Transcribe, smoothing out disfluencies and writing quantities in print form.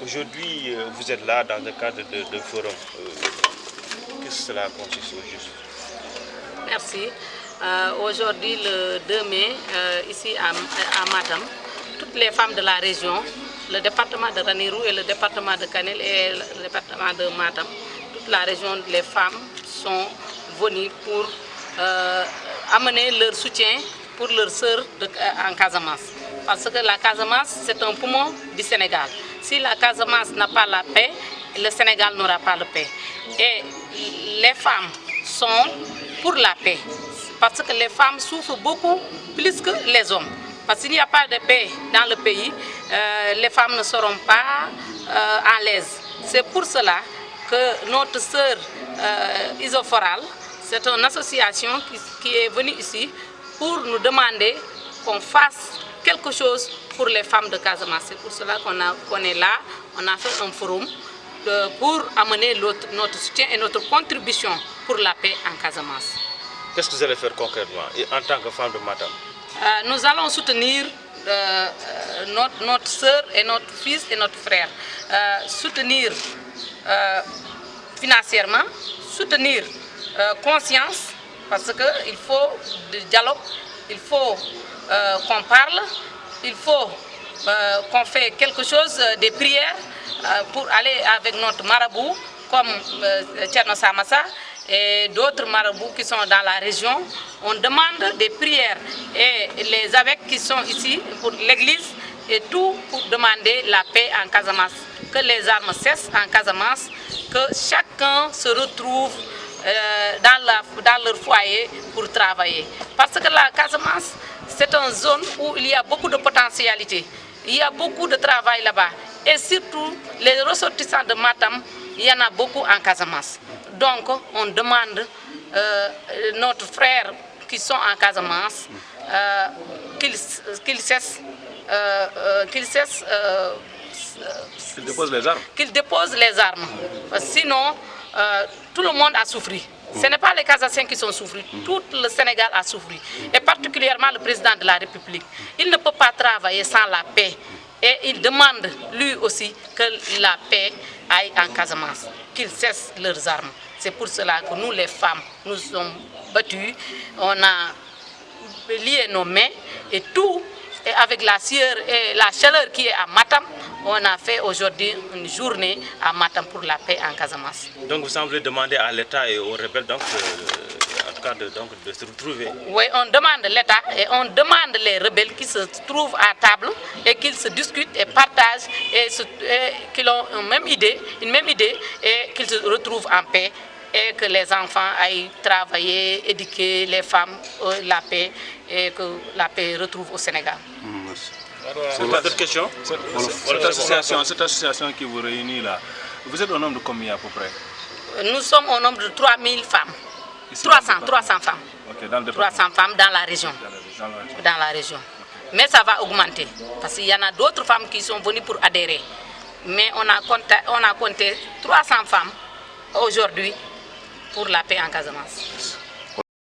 Aujourd'hui, vous êtes là dans le cadre de forum. Qu'est-ce que cela consiste au juste? Merci. Aujourd'hui, le 2 mai, ici à Matam, toutes les femmes de la région, le département de Ranérou et le département de Kanel et le département de Matam, toute la région, les femmes sont venues pour amener leur soutien pour leurs sœurs en Casamance. Parce que la Casamance, c'est un poumon du Sénégal. Si la Casamance n'a pas la paix, le Sénégal n'aura pas la paix. Et les femmes sont pour la paix. Parce que les femmes souffrent beaucoup plus que les hommes. Parce qu'il n'y a pas de paix dans le pays, les femmes ne seront pas à l'aise. C'est pour cela que notre sœur Isoforal, c'est une association qui est venue ici pour nous demander qu'on fasse quelque chose pour les femmes de Casamance. C'est pour cela qu'on est là, on a fait un forum pour amener notre soutien et notre contribution pour la paix en Casamance. Qu'est-ce que vous allez faire concrètement en tant que femme de Matam? Nous allons soutenir notre soeur et notre fils et notre frère. Soutenir financièrement, soutenir conscience, parce qu'il faut du dialogue, il faut qu'on parle, il faut qu'on fasse quelque chose, des prières pour aller avec notre marabout, comme Thierno Samassa et d'autres marabouts qui sont dans la région. On demande des prières et les évêques qui sont ici pour l'église et tout pour demander la paix en Casamance. Que les armes cessent en Casamance, que chacun se retrouve dans leur foyer pour travailler. Parce que la Casamance, c'est une zone où il y a beaucoup de potentialités. Il y a beaucoup de travail là-bas. Et surtout, les ressortissants de Matam, il y en a beaucoup en Casamance. Donc, on demande nos frères qui sont en Casamance qu'ils cessent, qu'ils déposent les armes. Sinon, tout le monde a souffert. Ce n'est pas les Casassiens qui sont souffrus, tout le Sénégal a souffert. Et particulièrement le président de la République. Il ne peut pas travailler sans la paix. Et il demande lui aussi que la paix aille en Casamance, qu'ils cessent leurs armes. C'est pour cela que nous, les femmes, nous sommes battues. On a lié nos mains et tout, et avec la sueur et la chaleur qui est à Matam, on a fait aujourd'hui une journée à Matam pour la paix en Casamance. Donc vous semblez demander à l'État et aux rebelles donc, en tout cas de se retrouver. Oui, on demande l'État et on demande les rebelles qui se trouvent à table et qu'ils se discutent et partagent et qu'ils ont une même idée et qu'ils se retrouvent en paix et que les enfants aillent travailler, éduquer les femmes, la paix et que la paix retrouve au Sénégal. Merci. D'autres questions? Cette association qui vous réunit là, vous êtes au nombre de combien à peu près? Nous sommes au nombre de 3000 femmes. 300 femmes. Okay, dans le 300 femmes dans la région. Dans la région. Okay. Mais ça va augmenter parce qu'il y en a d'autres femmes qui sont venues pour adhérer. Mais on a compté 300 femmes aujourd'hui pour la paix en Casamance.